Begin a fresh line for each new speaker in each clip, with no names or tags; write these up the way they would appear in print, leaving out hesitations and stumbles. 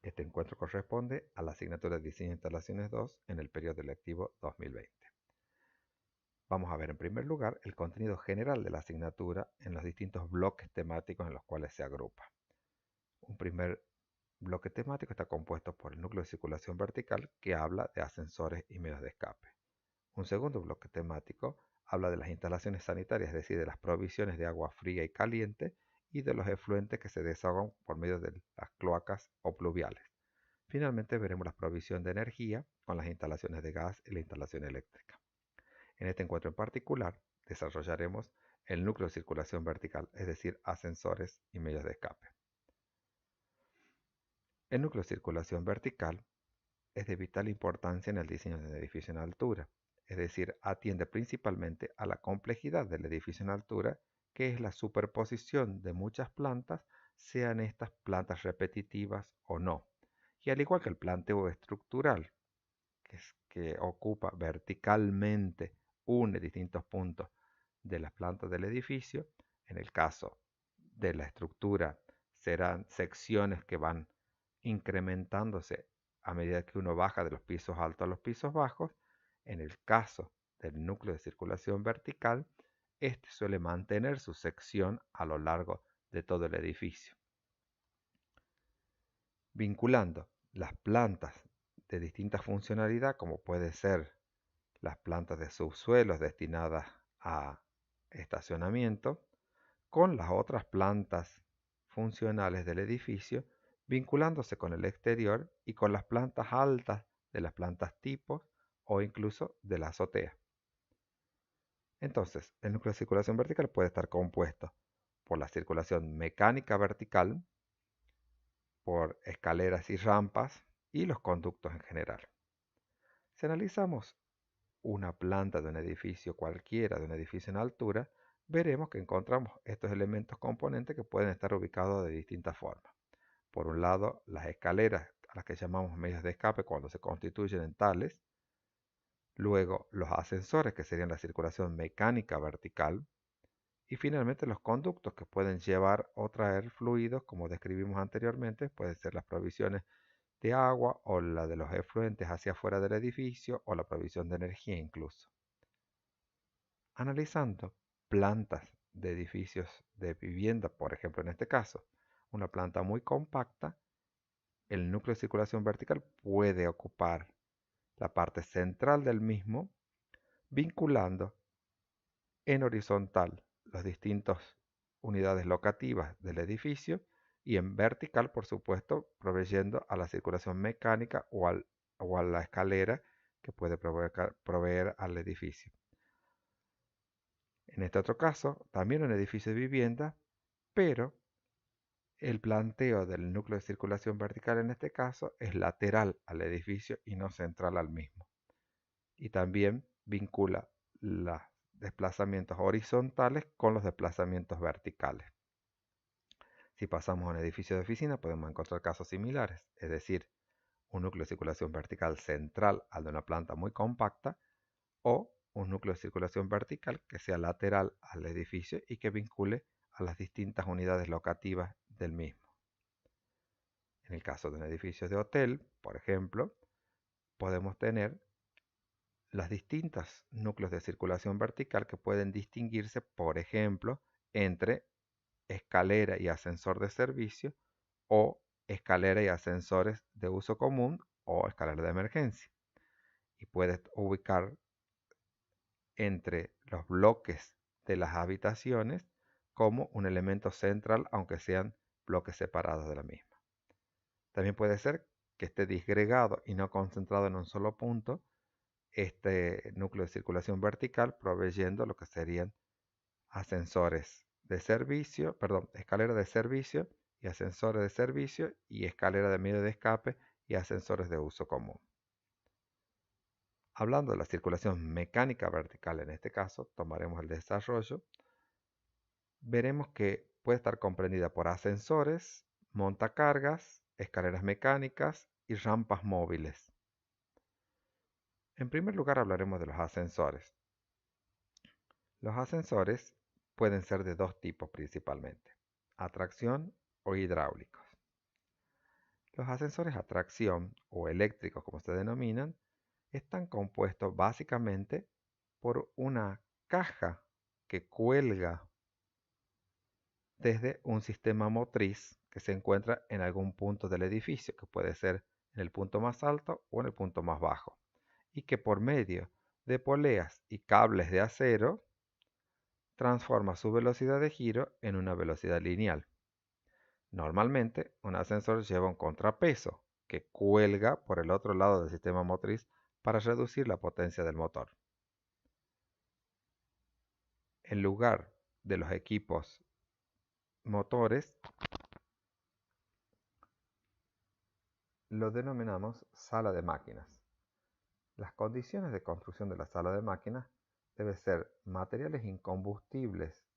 Este encuentro corresponde a la asignatura de Diseño de Instalaciones 2 en el periodo lectivo 2020. Vamos a ver en primer lugar el contenido general de la asignatura en los distintos bloques temáticos en los cuales se agrupa. Un primer bloque temático está compuesto por el núcleo de circulación vertical, que habla de ascensores y medios de escape. Un segundo bloque temático habla de las instalaciones sanitarias, es decir, de las provisiones de agua fría y caliente y de los efluentes que se desahogan por medio de las cloacas o pluviales. Finalmente veremos la provisión de energía con las instalaciones de gas y la instalación eléctrica. En este encuentro en particular desarrollaremos el núcleo de circulación vertical, es decir, ascensores y medios de escape. El núcleo de circulación vertical es de vital importancia en el diseño de un edificio en altura, es decir, atiende principalmente a la complejidad del edificio en altura, que es la superposición de muchas plantas, sean estas plantas repetitivas o no. Y al igual que el planteo estructural, que ocupa verticalmente, une distintos puntos de las plantas del edificio, en el caso de la estructura serán secciones que van incrementándose a medida que uno baja de los pisos altos a los pisos bajos. En el caso del núcleo de circulación vertical, este suele mantener su sección a lo largo de todo el edificio. Vinculando las plantas de distinta funcionalidad, como puede ser las plantas de subsuelos destinadas a estacionamiento, con las otras plantas funcionales del edificio, vinculándose con el exterior y con las plantas altas de las plantas tipos o incluso de la azotea. Entonces, el núcleo de circulación vertical puede estar compuesto por la circulación mecánica vertical, por escaleras y rampas y los conductos en general. Si analizamos una planta de un edificio cualquiera, de un edificio en altura, veremos que encontramos estos elementos componentes que pueden estar ubicados de distintas formas. Por un lado, las escaleras, a las que llamamos medios de escape cuando se constituyen en tales. Luego, los ascensores, que serían la circulación mecánica vertical. Y finalmente, los conductos, que pueden llevar o traer fluidos, como describimos anteriormente, pueden ser las provisiones de agua o la de los efluentes hacia afuera del edificio o la provisión de energía incluso. Analizando plantas de edificios de vivienda, por ejemplo en este caso, una planta muy compacta, el núcleo de circulación vertical puede ocupar la parte central del mismo, vinculando en horizontal las distintas unidades locativas del edificio y en vertical, por supuesto, proveyendo a la circulación mecánica o a la escalera que puede proveer al edificio. En este otro caso, también un edificio de vivienda, pero el planteo del núcleo de circulación vertical en este caso es lateral al edificio y no central al mismo. Y también vincula los desplazamientos horizontales con los desplazamientos verticales. Si pasamos a un edificio de oficina podemos encontrar casos similares, es decir, un núcleo de circulación vertical central al de una planta muy compacta o un núcleo de circulación vertical que sea lateral al edificio y que vincule a las distintas unidades locativas del mismo. En el caso de un edificio de hotel, por ejemplo, podemos tener los distintos núcleos de circulación vertical que pueden distinguirse, por ejemplo, entre escalera y ascensor de servicio o escalera y ascensores de uso común o escalera de emergencia. Y puedes ubicar entre los bloques de las habitaciones como un elemento central, aunque sean bloques separados de la misma. También puede ser que esté disgregado y no concentrado en un solo punto este núcleo de circulación vertical, proveyendo lo que serían ascensores de servicio, escalera de servicio y ascensores de servicio y escalera de medio de escape y ascensores de uso común. Hablando de la circulación mecánica vertical en este caso, tomaremos el desarrollo, veremos que puede estar comprendida por ascensores, montacargas, escaleras mecánicas y rampas móviles. En primer lugar hablaremos de los ascensores. Los ascensores pueden ser de dos tipos principalmente, a tracción o hidráulicos. Los ascensores a tracción o eléctricos, como se denominan, están compuestos básicamente por una caja que cuelga desde un sistema motriz que se encuentra en algún punto del edificio, que puede ser en el punto más alto o en el punto más bajo, y que por medio de poleas y cables de acero transforma su velocidad de giro en una velocidad lineal. Normalmente, un ascensor lleva un contrapeso que cuelga por el otro lado del sistema motriz para reducir la potencia del motor. En lugar de los equipos motores, lo denominamos sala de máquinas. Las condiciones de construcción de la sala de máquinas deben ser materiales incombustibles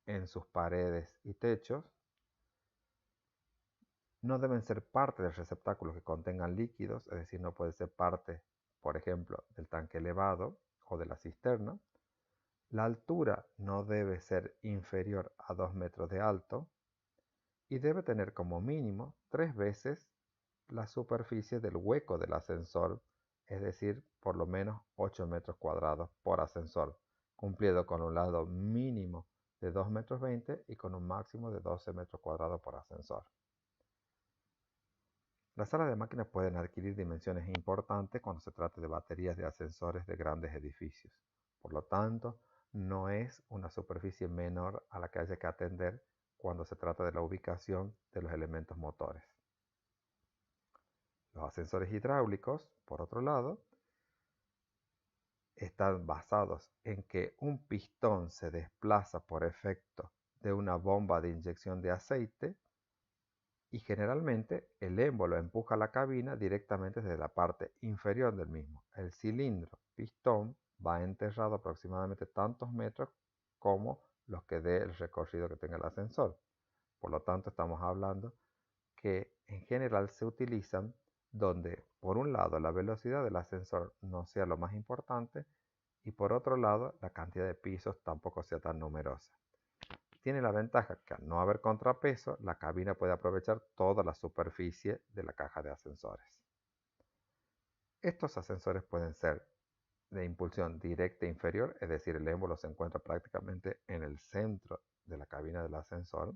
en sus paredes y techos. No deben ser parte de receptáculos que contengan líquidos, es decir, no puede ser parte, por ejemplo, del tanque elevado o de la cisterna. La altura no debe ser inferior a 2 metros de alto y debe tener como mínimo 3 veces la superficie del hueco del ascensor, es decir, por lo menos 8 metros cuadrados por ascensor, cumpliendo con un lado mínimo de 2,20 m y con un máximo de 12 metros cuadrados por ascensor. Las salas de máquinas pueden adquirir dimensiones importantes cuando se trata de baterías de ascensores de grandes edificios. Por lo tanto, no es una superficie menor a la que haya que atender cuando se trata de la ubicación de los elementos motores. Los ascensores hidráulicos, por otro lado, están basados en que un pistón se desplaza por efecto de una bomba de inyección de aceite y generalmente el émbolo empuja la cabina directamente desde la parte inferior del mismo. El cilindro pistón va enterrado aproximadamente tantos metros como los que dé el recorrido que tenga el ascensor. Por lo tanto, estamos hablando que en general se utilizan donde, por un lado, la velocidad del ascensor no sea lo más importante y por otro lado, la cantidad de pisos tampoco sea tan numerosa. Tiene la ventaja que al no haber contrapeso, la cabina puede aprovechar toda la superficie de la caja de ascensores. Estos ascensores pueden ser de impulsión directa inferior, es decir, el émbolo se encuentra prácticamente en el centro de la cabina del ascensor,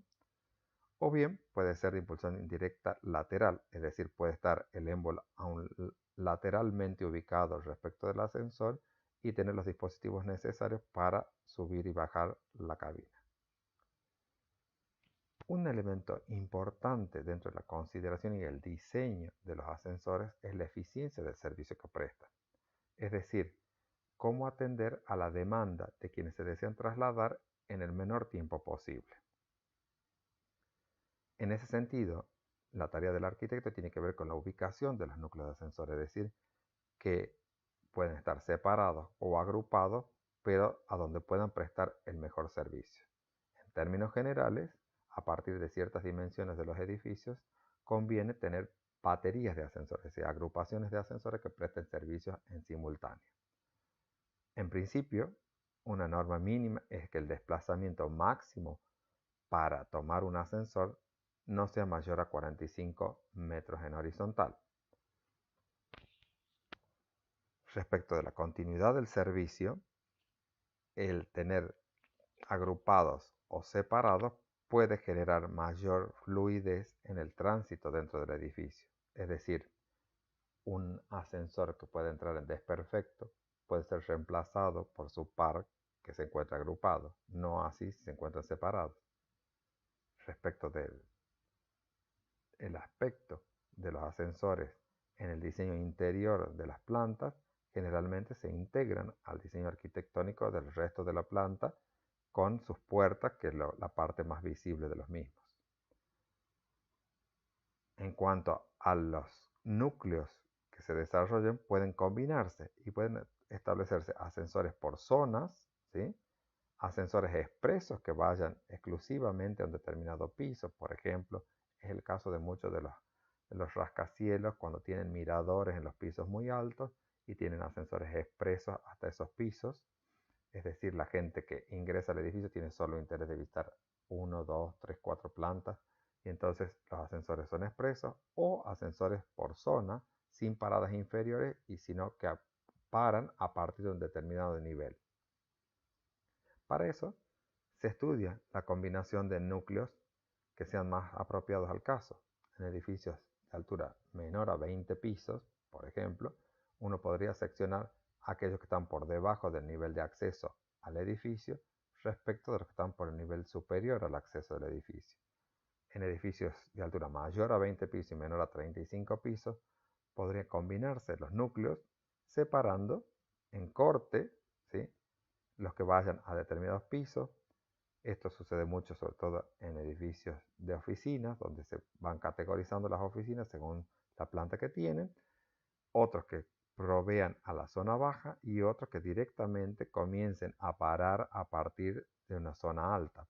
o bien puede ser de impulsión indirecta lateral, es decir, puede estar el émbolo aún lateralmente ubicado respecto del ascensor y tener los dispositivos necesarios para subir y bajar la cabina. Un elemento importante dentro de la consideración y el diseño de los ascensores es la eficiencia del servicio que prestan, es decir, cómo atender a la demanda de quienes se desean trasladar en el menor tiempo posible. En ese sentido, la tarea del arquitecto tiene que ver con la ubicación de los núcleos de ascensor, es decir, que pueden estar separados o agrupados, pero a donde puedan prestar el mejor servicio. En términos generales, a partir de ciertas dimensiones de los edificios, conviene tener baterías de ascensores, es decir, agrupaciones de ascensores que presten servicios en simultáneo. En principio, una norma mínima es que el desplazamiento máximo para tomar un ascensor no sea mayor a 45 metros en horizontal. Respecto de la continuidad del servicio, el tener agrupados o separados puede generar mayor fluidez en el tránsito dentro del edificio. Es decir, un ascensor que puede entrar en desperfecto puede ser reemplazado por su par que se encuentra agrupado, no así si se encuentran separados. Respecto del aspecto de los ascensores en el diseño interior de las plantas, generalmente se integran al diseño arquitectónico del resto de la planta con sus puertas, que es la parte más visible de los mismos. En cuanto a los núcleos que se desarrollen, pueden combinarse y pueden establecerse ascensores por zonas, ¿sí? Ascensores expresos que vayan exclusivamente a un determinado piso, por ejemplo, es el caso de muchos de los rascacielos cuando tienen miradores en los pisos muy altos y tienen ascensores expresos hasta esos pisos. Es decir, la gente que ingresa al edificio tiene solo interés de visitar 1, 2, 3, 4 plantas Y entonces los ascensores son expresos o ascensores por zona, sin paradas inferiores y sino que paran a partir de un determinado nivel. Para eso se estudia la combinación de núcleos que sean más apropiados al caso. En edificios de altura menor a 20 pisos, por ejemplo, uno podría seccionar aquellos que están por debajo del nivel de acceso al edificio respecto de los que están por el nivel superior al acceso del edificio. En edificios de altura mayor a 20 pisos y menor a 35 pisos, podrían combinarse los núcleos separando en corte, ¿sí?, los que vayan a determinados pisos. Esto sucede mucho, sobre todo en edificios de oficinas, donde se van categorizando las oficinas según la planta que tienen. Otros que provean a la zona baja y otros que directamente comiencen a parar a partir de una zona alta.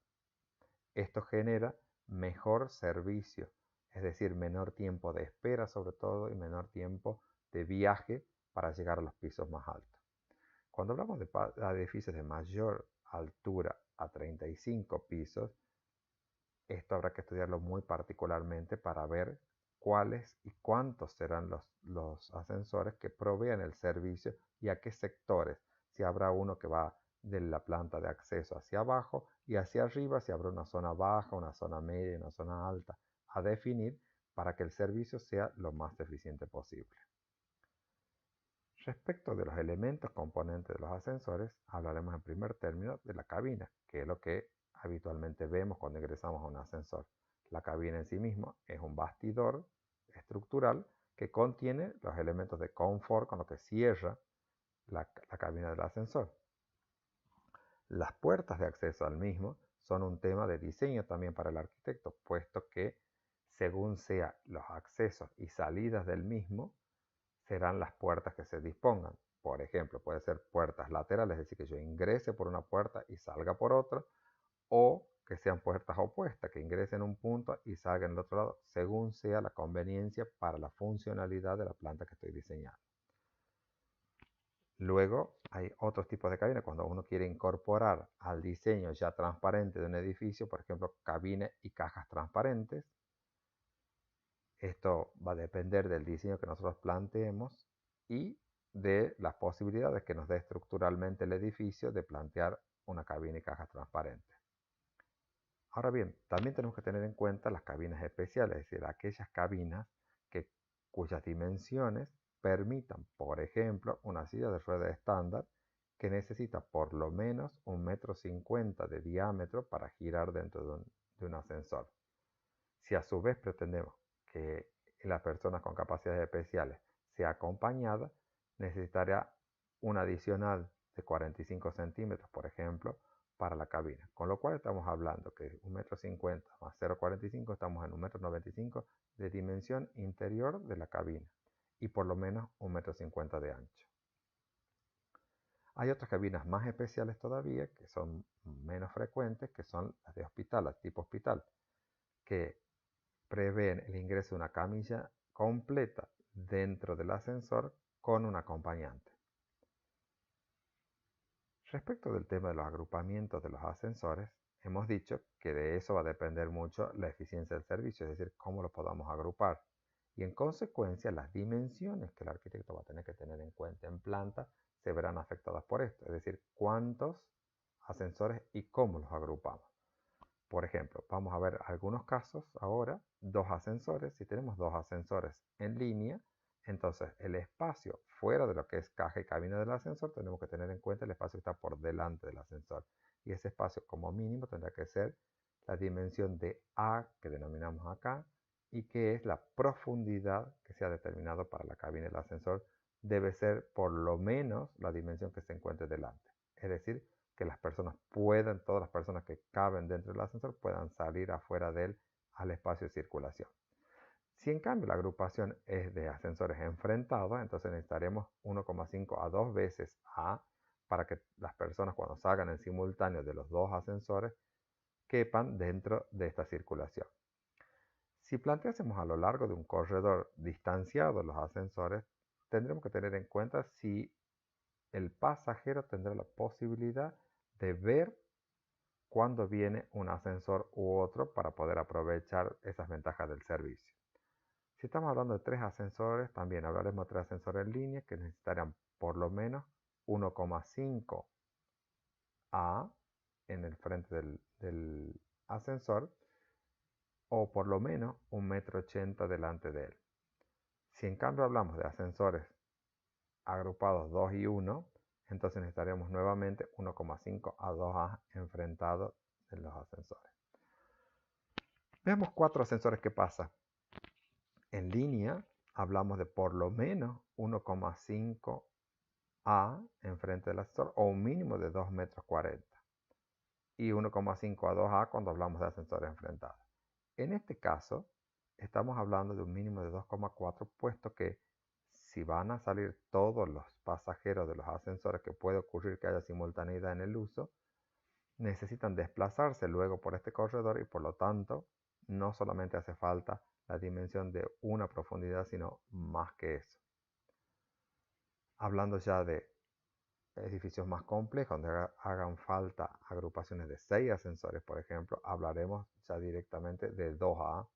Esto genera mejor servicio, es decir, menor tiempo de espera sobre todo y menor tiempo de viaje para llegar a los pisos más altos. Cuando hablamos de edificios de mayor altura a 35 pisos, esto habrá que estudiarlo muy particularmente para ver cuáles y cuántos serán los ascensores que provean el servicio y a qué sectores. Si habrá uno que va de la planta de acceso hacia abajo y hacia arriba, si habrá una zona baja, una zona media y una zona alta a definir para que el servicio sea lo más eficiente posible. Respecto de los elementos componentes de los ascensores, hablaremos en primer término de la cabina, que es lo que habitualmente vemos cuando ingresamos a un ascensor. La cabina en sí misma es un bastidor estructural que contiene los elementos de confort con los que cierra la cabina del ascensor. Las puertas de acceso al mismo son un tema de diseño también para el arquitecto, puesto que según sean los accesos y salidas del mismo, serán las puertas que se dispongan. Por ejemplo, puede ser puertas laterales, es decir, que yo ingrese por una puerta y salga por otra, o que sean puertas opuestas, que ingrese en un punto y salga en el otro lado, según sea la conveniencia para la funcionalidad de la planta que estoy diseñando. Luego hay otros tipos de cabinas. Cuando uno quiere incorporar al diseño ya transparente de un edificio, por ejemplo, cabinas y cajas transparentes. Esto va a depender del diseño que nosotros planteemos y de las posibilidades que nos dé estructuralmente el edificio de plantear una cabina y cajas transparentes. Ahora bien, también tenemos que tener en cuenta las cabinas especiales, es decir, aquellas cabinas cuyas dimensiones permitan, por ejemplo, una silla de ruedas estándar que necesita por lo menos 1,50 m de diámetro para girar dentro de un ascensor. Si a su vez pretendemos que la persona con capacidades especiales sea acompañada, necesitará un adicional de 45 centímetros, por ejemplo, para la cabina. Con lo cual estamos hablando que 1,50 m más 0,45 estamos en 1,95 m de dimensión interior de la cabina y por lo menos 1,50 m de ancho. Hay otras cabinas más especiales todavía que son menos frecuentes, que son las de hospital, las tipo hospital, que prevén el ingreso de una camilla completa dentro del ascensor con un acompañante. Respecto del tema de los agrupamientos de los ascensores, hemos dicho que de eso va a depender mucho la eficiencia del servicio, es decir, cómo lo podamos agrupar. Y en consecuencia, las dimensiones que el arquitecto va a tener que tener en cuenta en planta se verán afectadas por esto, es decir, cuántos ascensores y cómo los agrupamos. Por ejemplo, vamos a ver algunos casos ahora, dos ascensores. Si tenemos dos ascensores en línea, entonces el espacio fuera de lo que es caja y cabina del ascensor, tenemos que tener en cuenta el espacio que está por delante del ascensor. Y ese espacio como mínimo tendrá que ser la dimensión de A que denominamos acá y que es la profundidad que se ha determinado para la cabina del ascensor. Debe ser por lo menos la dimensión que se encuentre delante. Es decir, que las personas puedan, todas las personas que caben dentro del ascensor puedan salir afuera de él al espacio de circulación. Si en cambio la agrupación es de ascensores enfrentados, entonces necesitaremos 1,5 a 2 veces A para que las personas cuando salgan en simultáneo de los dos ascensores quepan dentro de esta circulación. Si planteásemos a lo largo de un corredor distanciado los ascensores, tendremos que tener en cuenta si el pasajero tendrá la posibilidad de ver cuando viene un ascensor u otro para poder aprovechar esas ventajas del servicio. Si estamos hablando de 3 ascensores, también hablaremos de 3 ascensores en línea que necesitarían por lo menos 1,5 A en el frente del ascensor o por lo menos 1,80 m delante de él. Si en cambio hablamos de ascensores agrupados 2 y 1, entonces necesitaríamos nuevamente 1,5 a 2A enfrentados en los ascensores. Veamos 4 ascensores que pasa. En línea hablamos de por lo menos 1,5 A enfrente del ascensor o un mínimo de 2,40 m. Y 1,5 a 2A cuando hablamos de ascensores enfrentados. En este caso, estamos hablando de un mínimo de 2,4, puesto que si van a salir todos los pasajeros de los ascensores, que puede ocurrir que haya simultaneidad en el uso, necesitan desplazarse luego por este corredor y por lo tanto no solamente hace falta la dimensión de una profundidad, sino más que eso. Hablando ya de edificios más complejos, donde hagan falta agrupaciones de 6 ascensores, por ejemplo, hablaremos ya directamente de 2A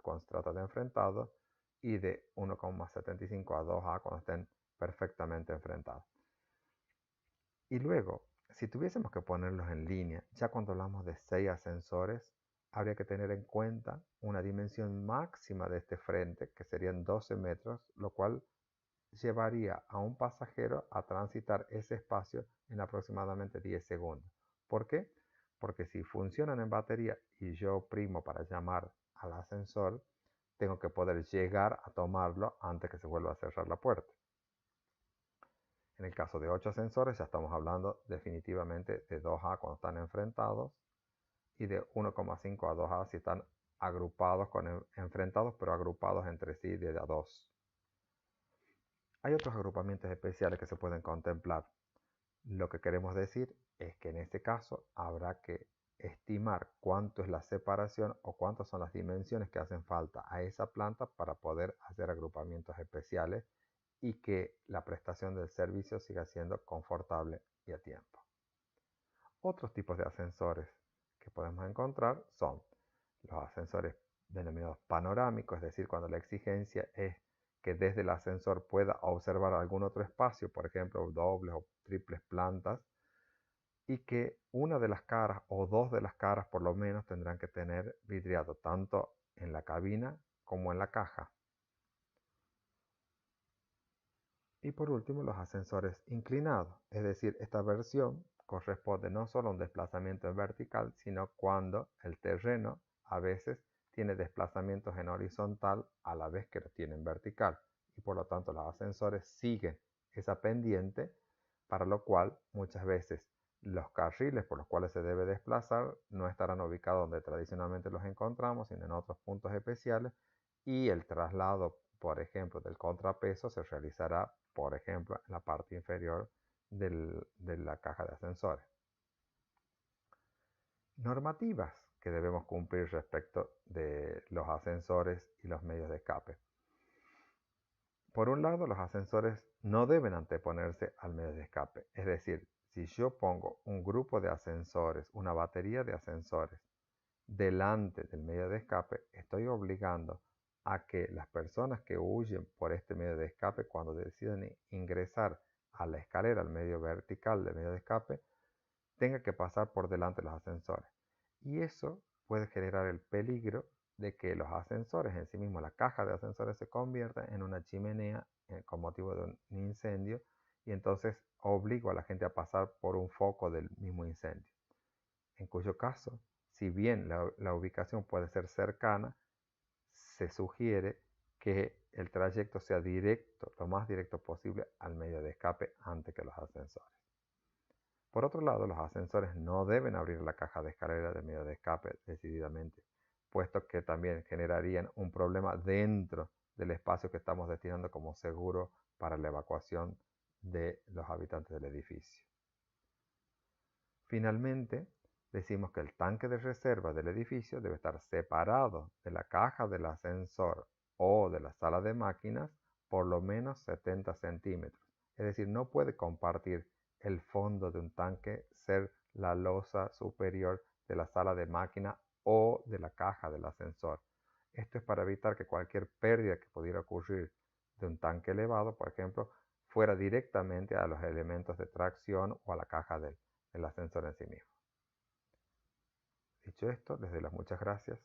cuando se trata de enfrentados y de 1,75 a 2A cuando estén perfectamente enfrentados. Y luego, si tuviésemos que ponerlos en línea, ya cuando hablamos de 6 ascensores, habría que tener en cuenta una dimensión máxima de este frente, que serían 12 metros, lo cual llevaría a un pasajero a transitar ese espacio en aproximadamente 10 segundos. ¿Por qué? Porque si funcionan en batería y yo oprimo para llamar al ascensor, tengo que poder llegar a tomarlo antes que se vuelva a cerrar la puerta. En el caso de 8 ascensores ya estamos hablando definitivamente de 2A cuando están enfrentados y de 1,5 a 2A si están agrupados enfrentados, pero agrupados entre sí de a 2. Hay otros agrupamientos especiales que se pueden contemplar. Lo que queremos decir es que en este caso habrá que estimar cuánto es la separación o cuántas son las dimensiones que hacen falta a esa planta para poder hacer agrupamientos especiales y que la prestación del servicio siga siendo confortable y a tiempo. Otros tipos de ascensores que podemos encontrar son los ascensores denominados panorámicos, es decir, cuando la exigencia es que desde el ascensor pueda observar algún otro espacio, por ejemplo, dobles o triples plantas, y que una de las caras o dos de las caras por lo menos tendrán que tener vidriado tanto en la cabina como en la caja. Y por último, los ascensores inclinados, es decir, esta versión corresponde no solo a un desplazamiento en vertical, sino cuando el terreno a veces tiene desplazamientos en horizontal a la vez que lo tiene en vertical. Y por lo tanto los ascensores siguen esa pendiente, para lo cual muchas veces los carriles por los cuales se debe desplazar no estarán ubicados donde tradicionalmente los encontramos, sino en otros puntos especiales, y el traslado, por ejemplo, del contrapeso se realizará, por ejemplo, en la parte inferior de la caja de ascensores. Normativas que debemos cumplir respecto de los ascensores y los medios de escape. Por un lado, los ascensores no deben anteponerse al medio de escape. Es decir, si yo pongo un grupo de ascensores, una batería de ascensores, delante del medio de escape, estoy obligando a que las personas que huyen por este medio de escape, cuando deciden ingresar a la escalera, al medio vertical del medio de escape, tenga que pasar por delante de los ascensores. Y eso puede generar el peligro de que los ascensores en sí mismos, la caja de ascensores, se convierta en una chimenea con motivo de un incendio, y entonces obligo a la gente a pasar por un foco del mismo incendio. En cuyo caso, si bien la ubicación puede ser cercana, se sugiere que el trayecto sea directo, lo más directo posible al medio de escape antes que los ascensores. Por otro lado, los ascensores no deben abrir la caja de escalera del medio de escape decididamente, puesto que también generarían un problema dentro del espacio que estamos destinando como seguro para la evacuación de los habitantes del edificio. Finalmente, decimos que el tanque de reserva del edificio debe estar separado de la caja del ascensor o de la sala de máquinas por lo menos 70 centímetros. Es decir, no puede compartir el fondo de un tanque, ser la losa superior de la sala de máquina o de la caja del ascensor. Esto es para evitar que cualquier pérdida que pudiera ocurrir de un tanque elevado, por ejemplo, fuera directamente a los elementos de tracción o a la caja del ascensor en sí mismo. Dicho esto, les doy las muchas gracias.